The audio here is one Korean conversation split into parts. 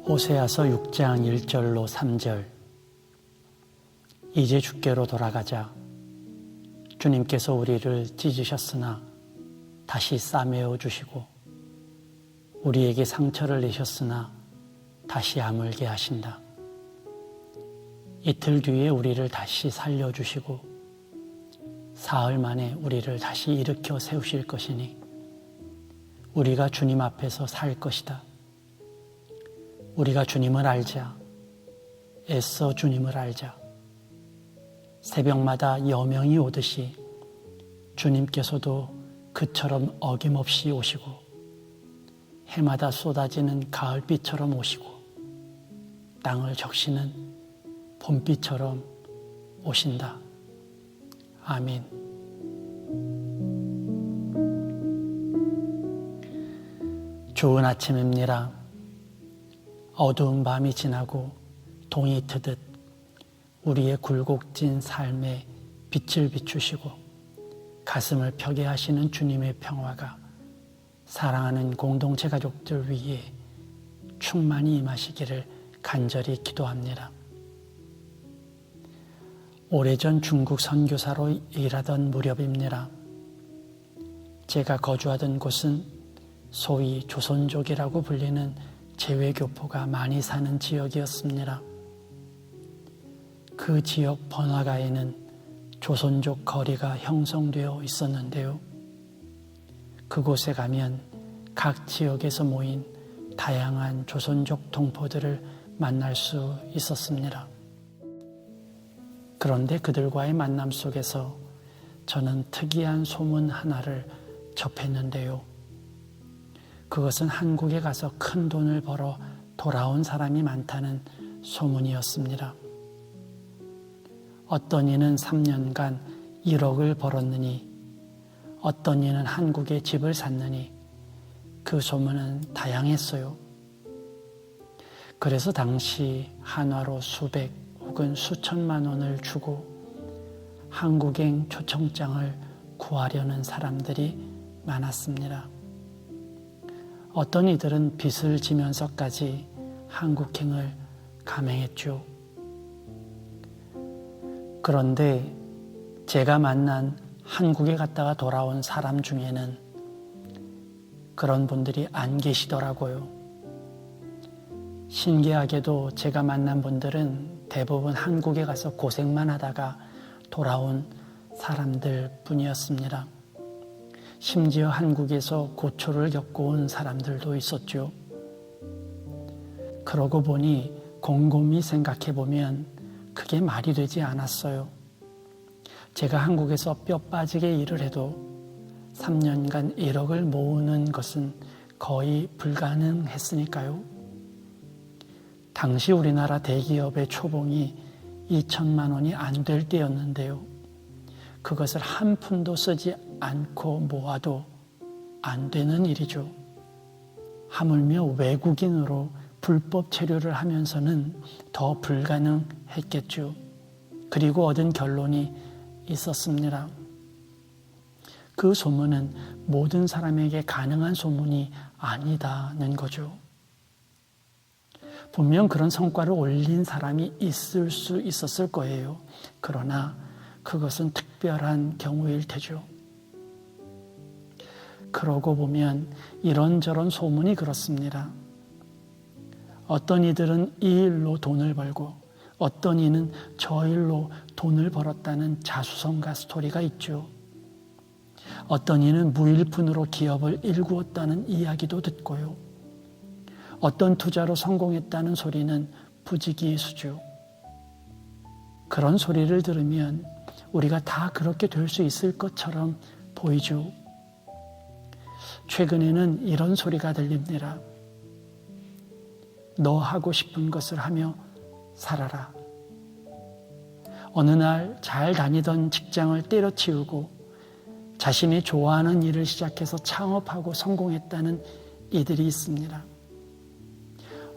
호세아서 6장 1절로 3절. 이제 주께로 돌아가자. 주님께서 우리를 찢으셨으나 다시 싸매어 주시고 우리에게 상처를 내셨으나 다시 아물게 하신다. 이틀 뒤에 우리를 다시 살려주시고 사흘 만에 우리를 다시 일으켜 세우실 것이니 우리가 주님 앞에서 살 것이다. 우리가 주님을 알자. 애써 주님을 알자. 새벽마다 여명이 오듯이 주님께서도 그처럼 어김없이 오시고 해마다 쏟아지는 가을비처럼 오시고 땅을 적시는 봄비처럼 오신다. 아멘. 좋은 아침입니다. 어두운 밤이 지나고 동이 트듯 우리의 굴곡진 삶에 빛을 비추시고 가슴을 펴게 하시는 주님의 평화가 사랑하는 공동체 가족들 위에 충만히 임하시기를 간절히 기도합니다. 오래전 중국 선교사로 일하던 무렵입니다. 제가 거주하던 곳은 소위 조선족이라고 불리는 재외교포가 많이 사는 지역이었습니다. 그 지역 번화가에는 조선족 거리가 형성되어 있었는데요. 그곳에 가면 각 지역에서 모인 다양한 조선족 동포들을 만날 수 있었습니다. 그런데 그들과의 만남 속에서 저는 특이한 소문 하나를 접했는데요. 그것은 한국에 가서 큰 돈을 벌어 돌아온 사람이 많다는 소문이었습니다. 어떤 이는 3년간 1억을 벌었느니 어떤 이는 한국에 집을 샀느니 그 소문은 다양했어요. 그래서 당시 한화로 수백 혹은 수천만 원을 주고 한국행 초청장을 구하려는 사람들이 많았습니다. 어떤 이들은 빚을 지면서까지 한국행을 감행했죠. 그런데 제가 만난 한국에 갔다가 돌아온 사람 중에는 그런 분들이 안 계시더라고요. 신기하게도 제가 만난 분들은 대부분 한국에 가서 고생만 하다가 돌아온 사람들 뿐이었습니다. 심지어 한국에서 고초를 겪고 온 사람들도 있었죠. 그러고 보니 곰곰이 생각해 보면 그게 말이 되지 않았어요. 제가 한국에서 뼈 빠지게 일을 해도 3년간 1억을 모으는 것은 거의 불가능했으니까요. 당시 우리나라 대기업의 초봉이 2천만 원이 안 될 때였는데요. 그것을 한 푼도 쓰지 않고 모아도 안 되는 일이죠. 하물며 외국인으로 불법 체류를 하면서는 더 불가능했겠죠. 그리고 얻은 결론이 있었습니다. 그 소문은 모든 사람에게 가능한 소문이 아니다는 거죠. 분명 그런 성과를 올린 사람이 있을 수 있었을 거예요. 그러나 그것은 특별한 경우일 테죠. 그러고 보면 이런저런 소문이 그렇습니다. 어떤 이들은 이 일로 돈을 벌고 어떤 이는 저 일로 돈을 벌었다는 자수성가 스토리가 있죠. 어떤 이는 무일푼으로 기업을 일구었다는 이야기도 듣고요. 어떤 투자로 성공했다는 소리는 부지기수죠. 그런 소리를 들으면 우리가 다 그렇게 될 수 있을 것처럼 보이죠. 최근에는 이런 소리가 들립니다. 너 하고 싶은 것을 하며 살아라. 어느 날 잘 다니던 직장을 때려치우고 자신이 좋아하는 일을 시작해서 창업하고 성공했다는 이들이 있습니다.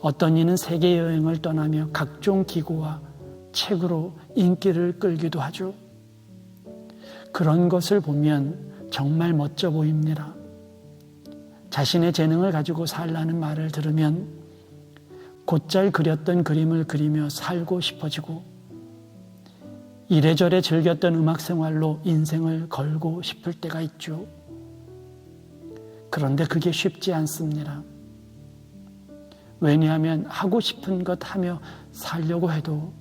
어떤 이는 세계 여행을 떠나며 각종 기구와 책으로 인기를 끌기도 하죠. 그런 것을 보면 정말 멋져 보입니다. 자신의 재능을 가지고 살라는 말을 들으면 곧잘 그렸던 그림을 그리며 살고 싶어지고 이래저래 즐겼던 음악 생활로 인생을 걸고 싶을 때가 있죠. 그런데 그게 쉽지 않습니다. 왜냐하면 하고 싶은 것 하며 살려고 해도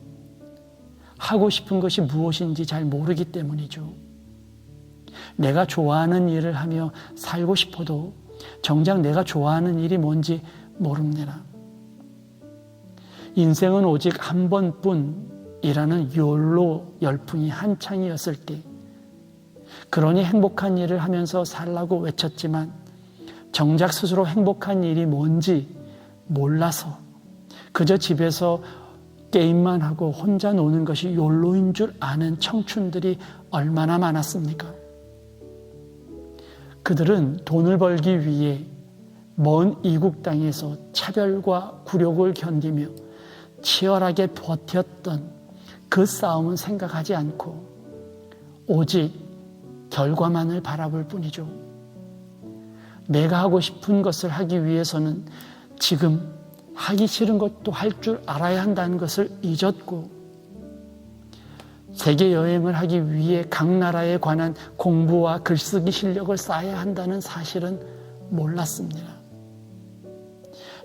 하고 싶은 것이 무엇인지 잘 모르기 때문이죠. 내가 좋아하는 일을 하며 살고 싶어도 정작 내가 좋아하는 일이 뭔지 모릅니다. 인생은 오직 한 번뿐이라는 욜로 열풍이 한창이었을 때, 그러니 행복한 일을 하면서 살라고 외쳤지만 정작 스스로 행복한 일이 뭔지 몰라서 그저 집에서 게임만 하고 혼자 노는 것이 욜로인 줄 아는 청춘들이 얼마나 많았습니까? 그들은 돈을 벌기 위해 먼 이국 땅에서 차별과 굴욕을 견디며 치열하게 버텼던 그 싸움은 생각하지 않고 오직 결과만을 바라볼 뿐이죠. 내가 하고 싶은 것을 하기 위해서는 지금 하기 싫은 것도 할 줄 알아야 한다는 것을 잊었고, 세계 여행을 하기 위해 각 나라에 관한 공부와 글쓰기 실력을 쌓아야 한다는 사실은 몰랐습니다.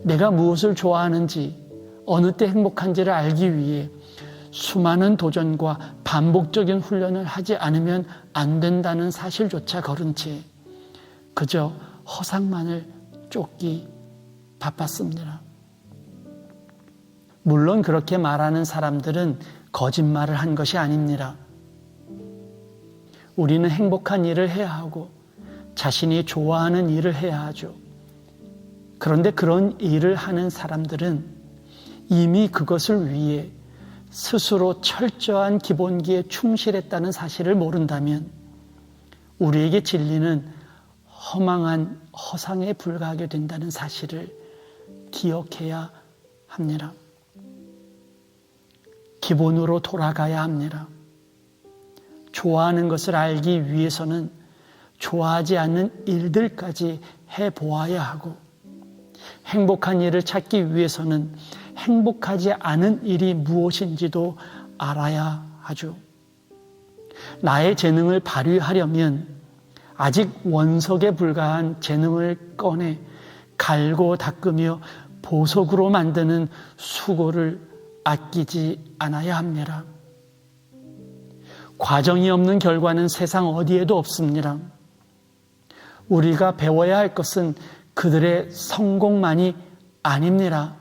내가 무엇을 좋아하는지, 어느 때 행복한지를 알기 위해 수많은 도전과 반복적인 훈련을 하지 않으면 안 된다는 사실조차 거른 채 그저 허상만을 쫓기 바빴습니다. 물론 그렇게 말하는 사람들은 거짓말을 한 것이 아닙니다. 우리는 행복한 일을 해야 하고 자신이 좋아하는 일을 해야 하죠. 그런데 그런 일을 하는 사람들은 이미 그것을 위해 스스로 철저한 기본기에 충실했다는 사실을 모른다면 우리에게 진리는 허망한 허상에 불과하게 된다는 사실을 기억해야 합니다. 기본으로 돌아가야 합니다. 좋아하는 것을 알기 위해서는 좋아하지 않는 일들까지 해보아야 하고, 행복한 일을 찾기 위해서는 행복하지 않은 일이 무엇인지도 알아야 하죠. 나의 재능을 발휘하려면 아직 원석에 불과한 재능을 꺼내 갈고 닦으며 보석으로 만드는 수고를 아끼지 않아야 합니다. 과정이 없는 결과는 세상 어디에도 없습니다. 우리가 배워야 할 것은 그들의 성공만이 아닙니다.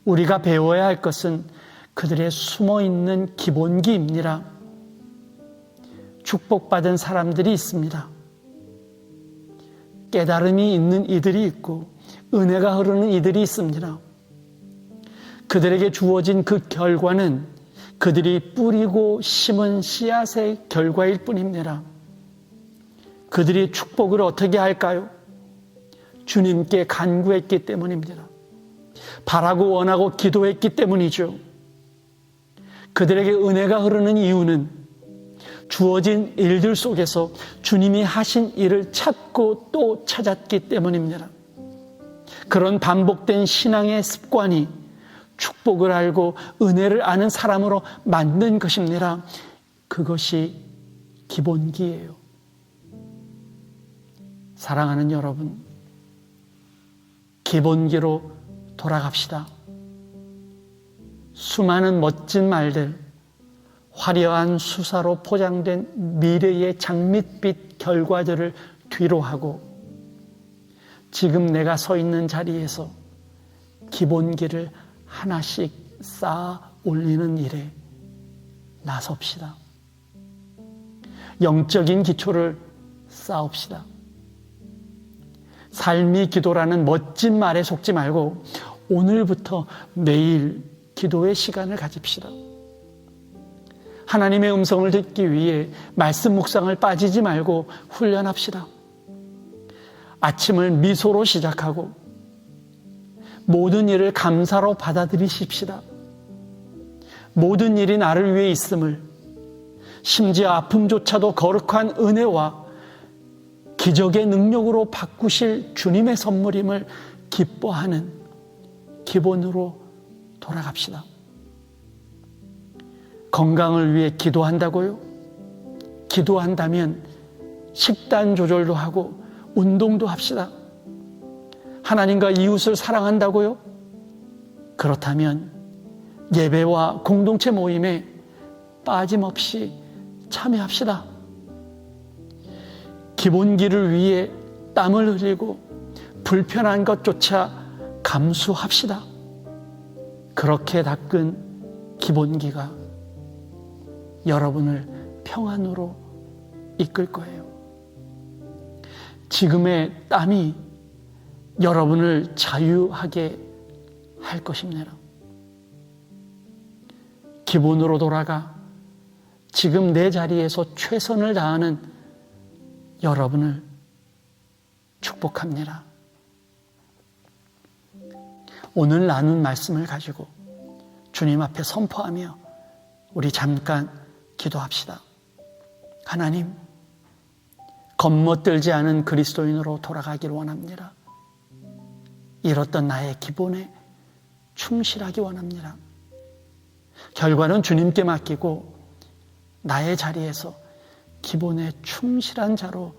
우리가 배워야 할 것은 그들의 숨어있는 기본기입니다. 축복받은 사람들이 있습니다. 깨달음이 있는 이들이 있고 은혜가 흐르는 이들이 있습니다. 그들에게 주어진 그 결과는 그들이 뿌리고 심은 씨앗의 결과일 뿐입니다. 그들이 축복을 어떻게 할까요? 주님께 간구했기 때문입니다. 바라고 원하고 기도했기 때문이죠. 그들에게 은혜가 흐르는 이유는 주어진 일들 속에서 주님이 하신 일을 찾고 또 찾았기 때문입니다. 그런 반복된 신앙의 습관이 축복을 알고 은혜를 아는 사람으로 만든 것입니다. 그것이 기본기예요. 사랑하는 여러분, 기본기로 돌아갑시다. 수많은 멋진 말들, 화려한 수사로 포장된 미래의 장밋빛 결과들을 뒤로하고 지금 내가 서 있는 자리에서 기본기를 하나씩 쌓아 올리는 일에 나섭시다. 영적인 기초를 쌓읍시다. 삶이 기도라는 멋진 말에 속지 말고 오늘부터 매일 기도의 시간을 가집시다. 하나님의 음성을 듣기 위해 말씀 묵상을 빠지지 말고 훈련합시다. 아침을 미소로 시작하고 모든 일을 감사로 받아들이십시다. 모든 일이 나를 위해 있음을, 심지어 아픔조차도 거룩한 은혜와 기적의 능력으로 바꾸실 주님의 선물임을 기뻐하는 기본으로 돌아갑시다. 건강을 위해 기도한다고요? 기도한다면 식단 조절도 하고 운동도 합시다. 하나님과 이웃을 사랑한다고요? 그렇다면 예배와 공동체 모임에 빠짐없이 참여합시다. 기본기를 위해 땀을 흘리고 불편한 것조차 감수합시다. 그렇게 닦은 기본기가 여러분을 평안으로 이끌 거예요. 지금의 땀이 여러분을 자유하게 할 것입니다. 기본으로 돌아가 지금 내 자리에서 최선을 다하는 여러분을 축복합니다. 오늘 나눈 말씀을 가지고 주님 앞에 선포하며 우리 잠깐 기도합시다. 하나님, 겉멋들지 않은 그리스도인으로 돌아가기를 원합니다. 잃었던 나의 기본에 충실하기 원합니다. 결과는 주님께 맡기고 나의 자리에서 기본에 충실한 자로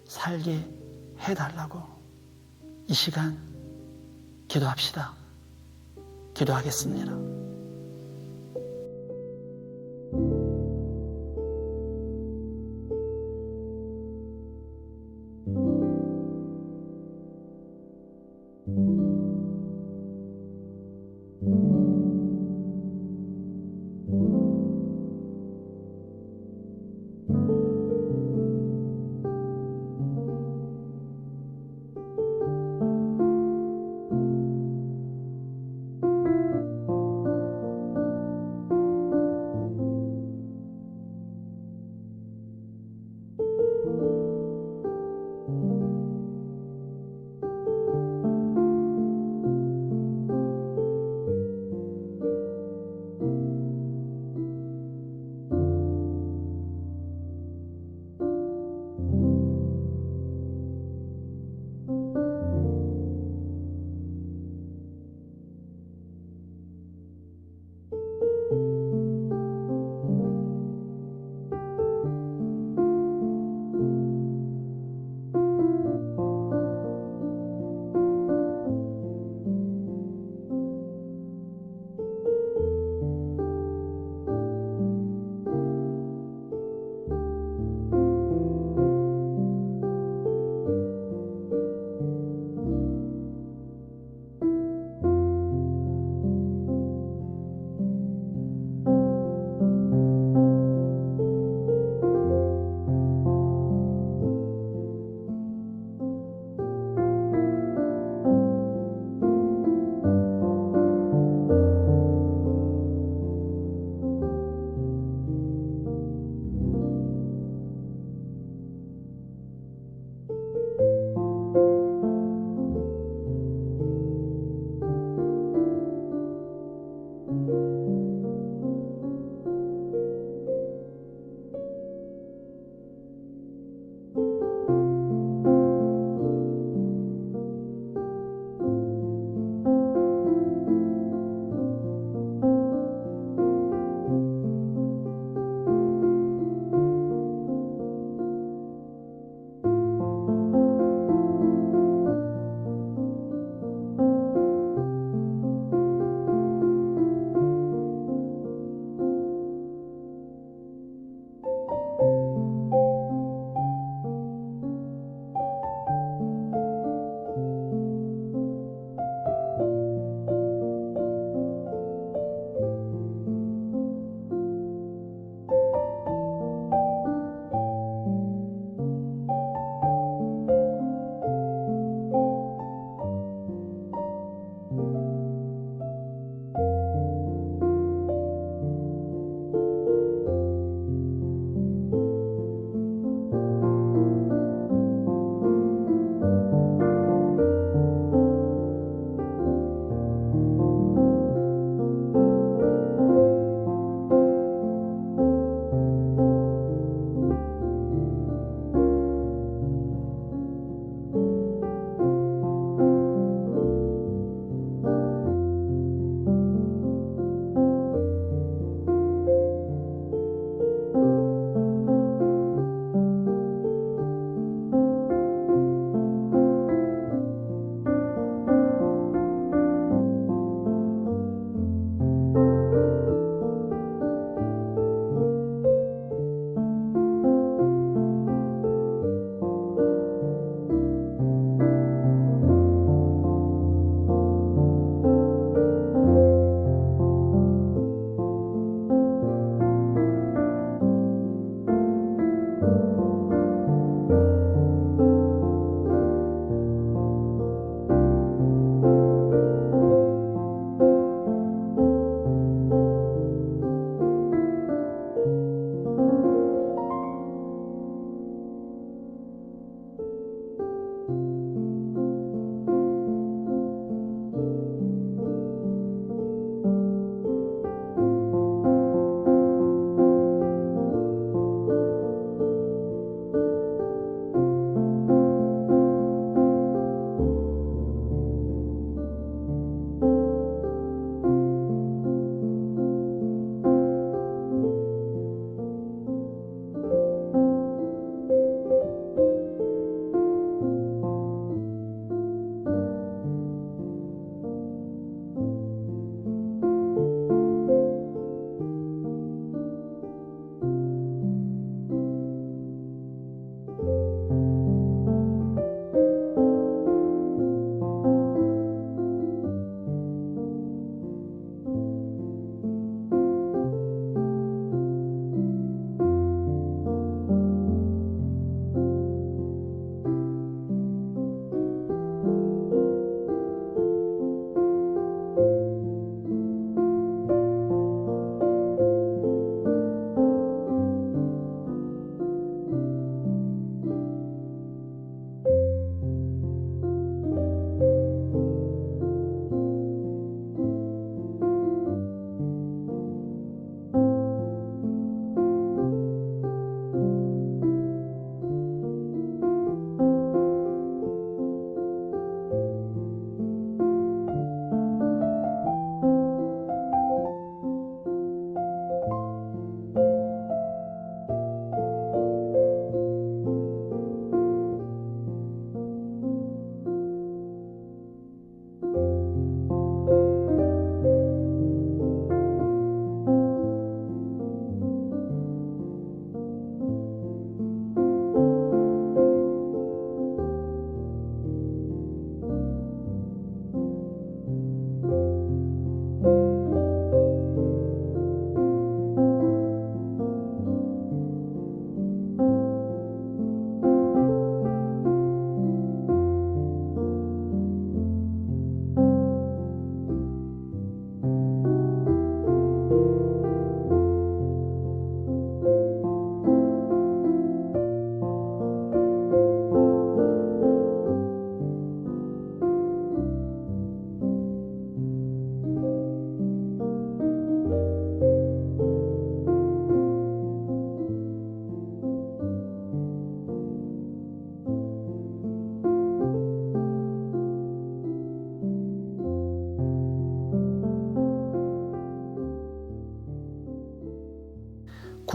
살게 해달라고 이 시간 기도합시다. 기도하겠습니다.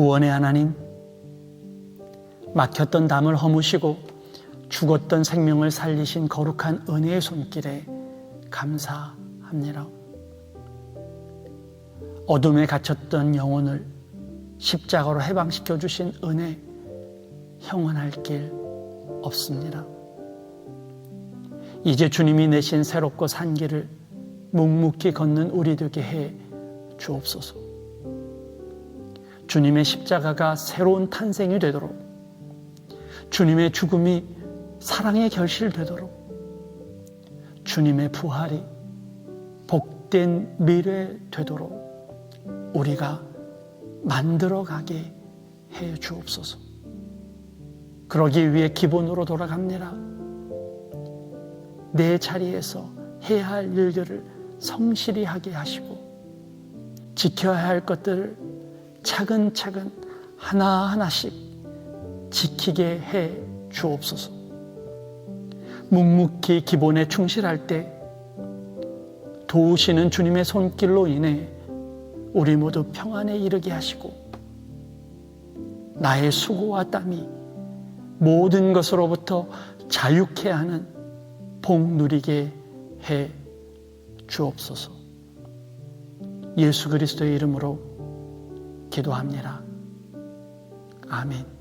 구원의 하나님, 막혔던 담을 허무시고 죽었던 생명을 살리신 거룩한 은혜의 손길에 감사합니다. 어둠에 갇혔던 영혼을 십자가로 해방시켜 주신 은혜 형언할 길 없습니다. 이제 주님이 내신 새롭고 산 길을 묵묵히 걷는 우리 되게 해 주옵소서. 주님의 십자가가 새로운 탄생이 되도록, 주님의 죽음이 사랑의 결실되도록, 주님의 부활이 복된 미래 되도록 우리가 만들어가게 해 주옵소서. 그러기 위해 기본으로 돌아갑니다. 내 자리에서 해야 할 일들을 성실히 하게 하시고 지켜야 할 것들을 차근차근 하나하나씩 지키게 해 주옵소서. 묵묵히 기본에 충실할 때 도우시는 주님의 손길로 인해 우리 모두 평안에 이르게 하시고 나의 수고와 땀이 모든 것으로부터 자유케 하는 복 누리게 해 주옵소서. 예수 그리스도의 이름으로 기도합니다. 아멘.